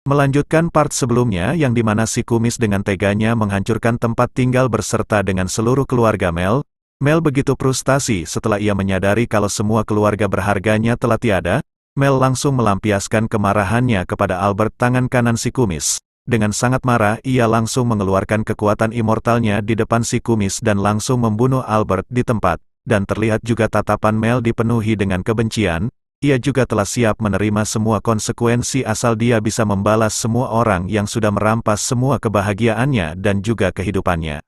Melanjutkan part sebelumnya yang dimana si kumis dengan teganya menghancurkan tempat tinggal berserta dengan seluruh keluarga Mel. Mel begitu frustasi setelah ia menyadari kalau semua keluarga berharganya telah tiada. Mel langsung melampiaskan kemarahannya kepada Albert, tangan kanan si kumis. Dengan sangat marah, ia langsung mengeluarkan kekuatan immortalnya di depan si kumis dan langsung membunuh Albert di tempat. Dan terlihat juga tatapan Mel dipenuhi dengan kebencian. Ia juga telah siap menerima semua konsekuensi asal dia bisa membalas semua orang yang sudah merampas semua kebahagiaannya dan juga kehidupannya.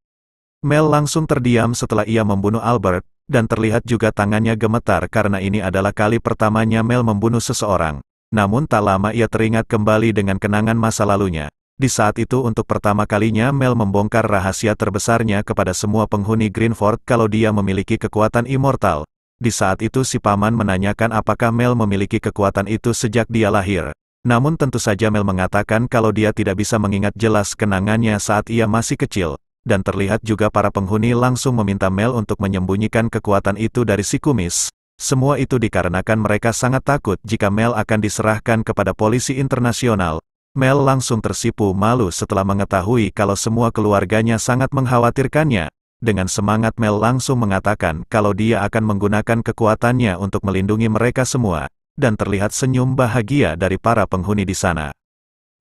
Mel langsung terdiam setelah ia membunuh Albert, dan terlihat juga tangannya gemetar karena ini adalah kali pertamanya Mel membunuh seseorang. Namun tak lama ia teringat kembali dengan kenangan masa lalunya. Di saat itu untuk pertama kalinya Mel membongkar rahasia terbesarnya kepada semua penghuni Greenford kalau dia memiliki kekuatan immortal. Di saat itu si paman menanyakan apakah Mel memiliki kekuatan itu sejak dia lahir. Namun tentu saja Mel mengatakan kalau dia tidak bisa mengingat jelas kenangannya saat ia masih kecil. Dan terlihat juga para penghuni langsung meminta Mel untuk menyembunyikan kekuatan itu dari si kumis. Semua itu dikarenakan mereka sangat takut jika Mel akan diserahkan kepada polisi internasional. Mel langsung tersipu malu setelah mengetahui kalau semua keluarganya sangat mengkhawatirkannya. Dengan semangat Mel langsung mengatakan kalau dia akan menggunakan kekuatannya untuk melindungi mereka semua, dan terlihat senyum bahagia dari para penghuni di sana.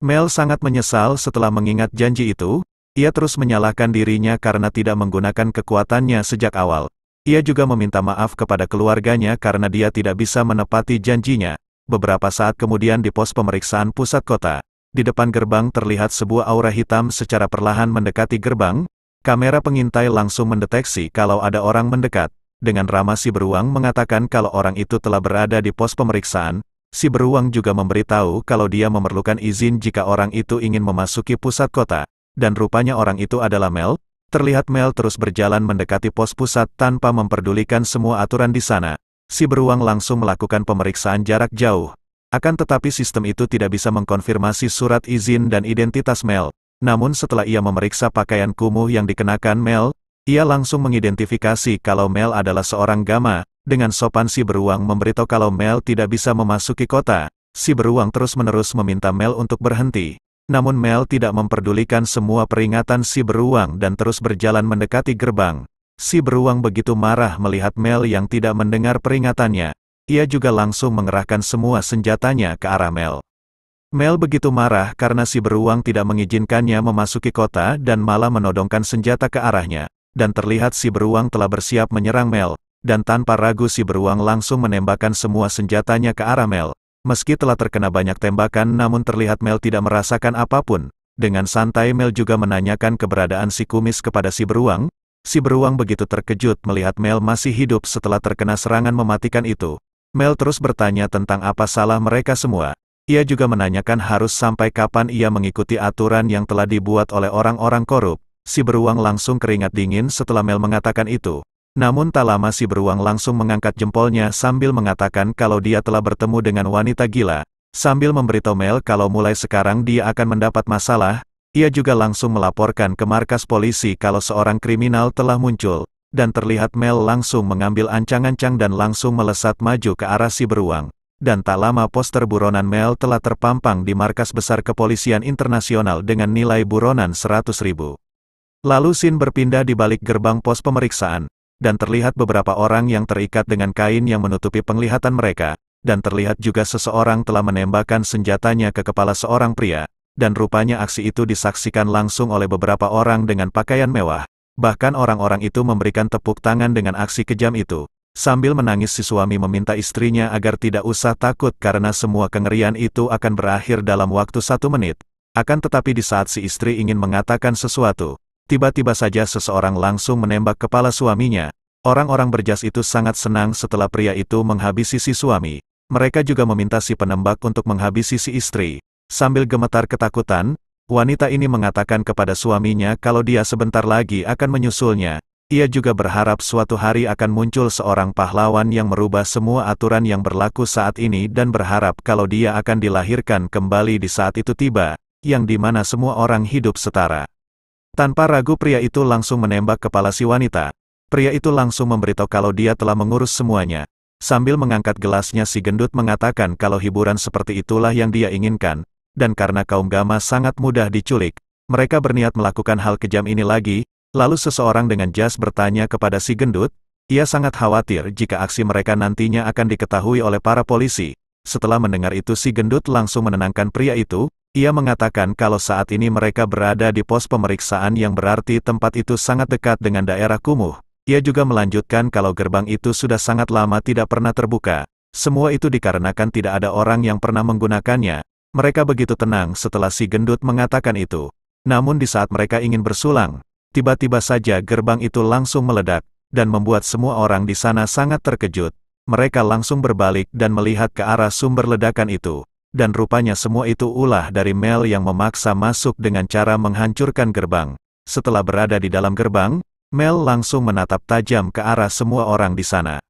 Mel sangat menyesal setelah mengingat janji itu. Ia terus menyalahkan dirinya karena tidak menggunakan kekuatannya sejak awal. Ia juga meminta maaf kepada keluarganya karena dia tidak bisa menepati janjinya. Beberapa saat kemudian di pos pemeriksaan pusat kota, di depan gerbang terlihat sebuah aura hitam secara perlahan mendekati gerbang. Kamera pengintai langsung mendeteksi kalau ada orang mendekat. Dengan ramah si beruang mengatakan kalau orang itu telah berada di pos pemeriksaan. Si beruang juga memberitahu kalau dia memerlukan izin jika orang itu ingin memasuki pusat kota. Dan rupanya orang itu adalah Mel. Terlihat Mel terus berjalan mendekati pos pusat tanpa memperdulikan semua aturan di sana. Si beruang langsung melakukan pemeriksaan jarak jauh. Akan tetapi sistem itu tidak bisa mengkonfirmasi surat izin dan identitas Mel. Namun setelah ia memeriksa pakaian kumuh yang dikenakan Mel, ia langsung mengidentifikasi kalau Mel adalah seorang Gamma. Dengan sopan si beruang memberitahu kalau Mel tidak bisa memasuki kota. Si beruang terus-menerus meminta Mel untuk berhenti. Namun Mel tidak memperdulikan semua peringatan si beruang dan terus berjalan mendekati gerbang. Si beruang begitu marah melihat Mel yang tidak mendengar peringatannya. Ia juga langsung mengerahkan semua senjatanya ke arah Mel. Mel begitu marah karena si beruang tidak mengizinkannya memasuki kota dan malah menodongkan senjata ke arahnya. Dan terlihat si beruang telah bersiap menyerang Mel. Dan tanpa ragu si beruang langsung menembakkan semua senjatanya ke arah Mel. Meski telah terkena banyak tembakan namun terlihat Mel tidak merasakan apapun. Dengan santai Mel juga menanyakan keberadaan si kumis kepada si beruang. Si beruang begitu terkejut melihat Mel masih hidup setelah terkena serangan mematikan itu. Mel terus bertanya tentang apa salah mereka semua. Ia juga menanyakan harus sampai kapan ia mengikuti aturan yang telah dibuat oleh orang-orang korup. Si beruang langsung keringat dingin setelah Mel mengatakan itu. Namun tak lama si beruang langsung mengangkat jempolnya sambil mengatakan kalau dia telah bertemu dengan wanita gila. Sambil memberitahu Mel kalau mulai sekarang dia akan mendapat masalah, ia juga langsung melaporkan ke markas polisi kalau seorang kriminal telah muncul. Dan terlihat Mel langsung mengambil ancang-ancang dan langsung melesat maju ke arah si beruang. Dan tak lama poster buronan Mel telah terpampang di markas besar kepolisian internasional dengan nilai buronan 100.000. Lalu scene berpindah di balik gerbang pos pemeriksaan. Dan terlihat beberapa orang yang terikat dengan kain yang menutupi penglihatan mereka, dan terlihat juga seseorang telah menembakkan senjatanya ke kepala seorang pria, dan rupanya aksi itu disaksikan langsung oleh beberapa orang dengan pakaian mewah. Bahkan orang-orang itu memberikan tepuk tangan dengan aksi kejam itu. Sambil menangis si suami meminta istrinya agar tidak usah takut karena semua kengerian itu akan berakhir dalam waktu 1 menit. Akan tetapi di saat si istri ingin mengatakan sesuatu, tiba-tiba saja seseorang langsung menembak kepala suaminya. Orang-orang berjas itu sangat senang setelah pria itu menghabisi si suami. Mereka juga meminta si penembak untuk menghabisi si istri. Sambil gemetar ketakutan, wanita ini mengatakan kepada suaminya kalau dia sebentar lagi akan menyusulnya. Ia juga berharap suatu hari akan muncul seorang pahlawan yang merubah semua aturan yang berlaku saat ini dan berharap kalau dia akan dilahirkan kembali di saat itu tiba, yang dimana semua orang hidup setara. Tanpa ragu pria itu langsung menembak kepala si wanita. Pria itu langsung memberitahu kalau dia telah mengurus semuanya. Sambil mengangkat gelasnya si gendut mengatakan kalau hiburan seperti itulah yang dia inginkan. dan karena kaum Gama sangat mudah diculik, mereka berniat melakukan hal kejam ini lagi. Lalu seseorang dengan jas bertanya kepada si gendut, ia sangat khawatir jika aksi mereka nantinya akan diketahui oleh para polisi. Setelah mendengar itu si gendut langsung menenangkan pria itu. Ia mengatakan kalau saat ini mereka berada di pos pemeriksaan yang berarti tempat itu sangat dekat dengan daerah kumuh. Ia juga melanjutkan kalau gerbang itu sudah sangat lama tidak pernah terbuka. Semua itu dikarenakan tidak ada orang yang pernah menggunakannya. Mereka begitu tenang setelah si gendut mengatakan itu. Namun di saat mereka ingin bersulang, tiba-tiba saja gerbang itu langsung meledak, dan membuat semua orang di sana sangat terkejut. Mereka langsung berbalik dan melihat ke arah sumber ledakan itu. Dan rupanya semua itu ulah dari Mel yang memaksa masuk dengan cara menghancurkan gerbang. Setelah berada di dalam gerbang, Mel langsung menatap tajam ke arah semua orang di sana.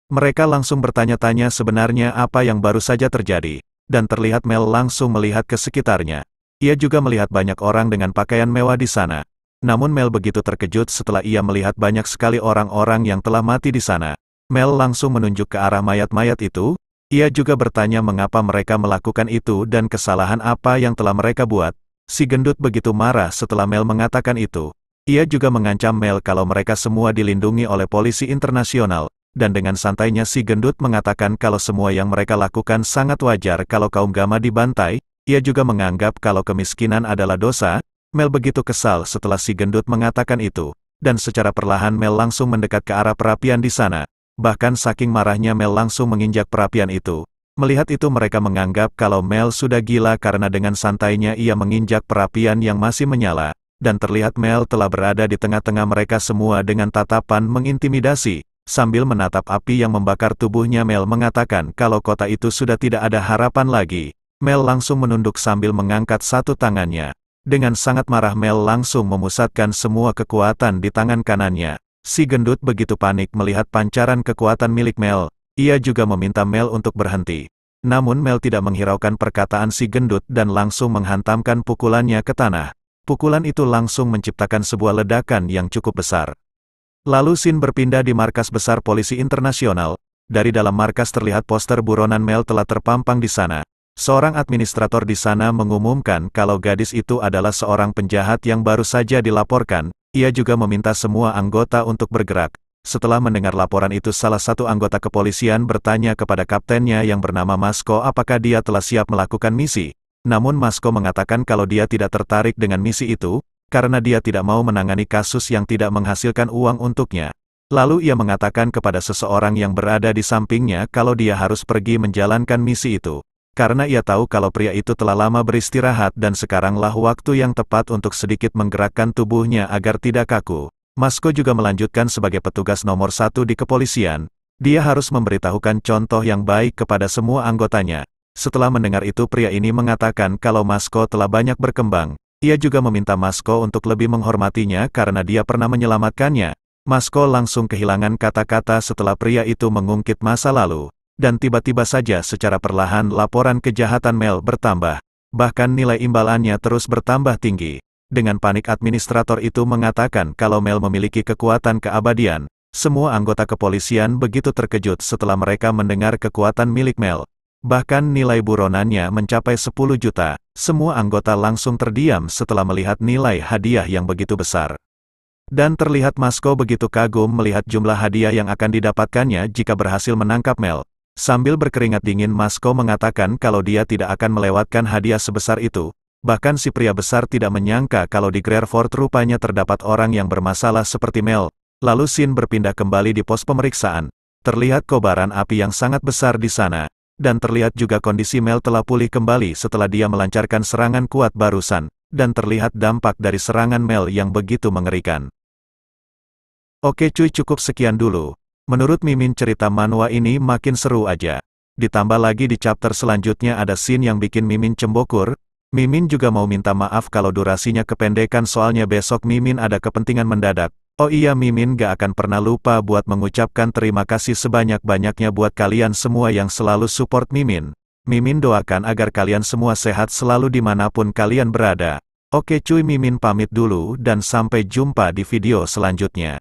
Mereka langsung bertanya-tanya sebenarnya apa yang baru saja terjadi, dan terlihat Mel langsung melihat ke sekitarnya. Ia juga melihat banyak orang dengan pakaian mewah di sana. Namun Mel begitu terkejut setelah ia melihat banyak sekali orang-orang yang telah mati di sana. Mel langsung menunjuk ke arah mayat-mayat itu. Ia juga bertanya mengapa mereka melakukan itu dan kesalahan apa yang telah mereka buat. Si gendut begitu marah setelah Mel mengatakan itu. Ia juga mengancam Mel kalau mereka semua dilindungi oleh polisi internasional, dan dengan santainya si gendut mengatakan kalau semua yang mereka lakukan sangat wajar kalau kaum Gama dibantai. Ia juga menganggap kalau kemiskinan adalah dosa. Mel begitu kesal setelah si gendut mengatakan itu, dan secara perlahan Mel langsung mendekat ke arah perapian di sana. Bahkan saking marahnya Mel langsung menginjak perapian itu. Melihat itu mereka menganggap kalau Mel sudah gila karena dengan santainya ia menginjak perapian yang masih menyala, dan terlihat Mel telah berada di tengah-tengah mereka semua dengan tatapan mengintimidasi. Sambil menatap api yang membakar tubuhnya Mel mengatakan kalau kota itu sudah tidak ada harapan lagi. Mel langsung menunduk sambil mengangkat satu tangannya. Dengan sangat marah Mel langsung memusatkan semua kekuatan di tangan kanannya. Si gendut begitu panik melihat pancaran kekuatan milik Mel. Ia juga meminta Mel untuk berhenti. Namun Mel tidak menghiraukan perkataan si gendut dan langsung menghantamkan pukulannya ke tanah. Pukulan itu langsung menciptakan sebuah ledakan yang cukup besar. Lalu scene berpindah di markas besar polisi internasional. Dari dalam markas terlihat poster buronan Mel telah terpampang di sana. Seorang administrator di sana mengumumkan kalau gadis itu adalah seorang penjahat yang baru saja dilaporkan. Ia juga meminta semua anggota untuk bergerak. Setelah mendengar laporan itu salah satu anggota kepolisian bertanya kepada kaptennya yang bernama Masko apakah dia telah siap melakukan misi. Namun Masko mengatakan kalau dia tidak tertarik dengan misi itu, karena dia tidak mau menangani kasus yang tidak menghasilkan uang untuknya. Lalu ia mengatakan kepada seseorang yang berada di sampingnya kalau dia harus pergi menjalankan misi itu. Karena ia tahu kalau pria itu telah lama beristirahat dan sekaranglah waktu yang tepat untuk sedikit menggerakkan tubuhnya agar tidak kaku. Masko juga melanjutkan sebagai petugas nomor 1 di kepolisian. Dia harus memberitahukan contoh yang baik kepada semua anggotanya. Setelah mendengar itu pria ini mengatakan kalau Masko telah banyak berkembang. Ia juga meminta Masko untuk lebih menghormatinya karena dia pernah menyelamatkannya. Masko langsung kehilangan kata-kata setelah pria itu mengungkit masa lalu. Dan tiba-tiba saja secara perlahan laporan kejahatan Mel bertambah. Bahkan nilai imbalannya terus bertambah tinggi. Dengan panik administrator itu mengatakan kalau Mel memiliki kekuatan keabadian. Semua anggota kepolisian begitu terkejut setelah mereka mendengar kekuatan milik Mel. Bahkan nilai buronannya mencapai 10 juta. Semua anggota langsung terdiam setelah melihat nilai hadiah yang begitu besar. Dan terlihat Masko begitu kagum melihat jumlah hadiah yang akan didapatkannya jika berhasil menangkap Mel. Sambil berkeringat dingin Masko mengatakan kalau dia tidak akan melewatkan hadiah sebesar itu. Bahkan si pria besar tidak menyangka kalau di Greyford rupanya terdapat orang yang bermasalah seperti Mel. Lalu scene berpindah kembali di pos pemeriksaan. Terlihat kobaran api yang sangat besar di sana. Dan terlihat juga kondisi Mel telah pulih kembali setelah dia melancarkan serangan kuat barusan. Dan terlihat dampak dari serangan Mel yang begitu mengerikan. Oke cuy, cukup sekian dulu. Menurut Mimin cerita manhwa ini makin seru aja. Ditambah lagi di chapter selanjutnya ada scene yang bikin Mimin cembokur. Mimin juga mau minta maaf kalau durasinya kependekan soalnya besok Mimin ada kepentingan mendadak. Oh iya, Mimin gak akan pernah lupa buat mengucapkan terima kasih sebanyak-banyaknya buat kalian semua yang selalu support Mimin. Mimin doakan agar kalian semua sehat selalu dimanapun kalian berada. Oke cuy, Mimin pamit dulu dan sampai jumpa di video selanjutnya.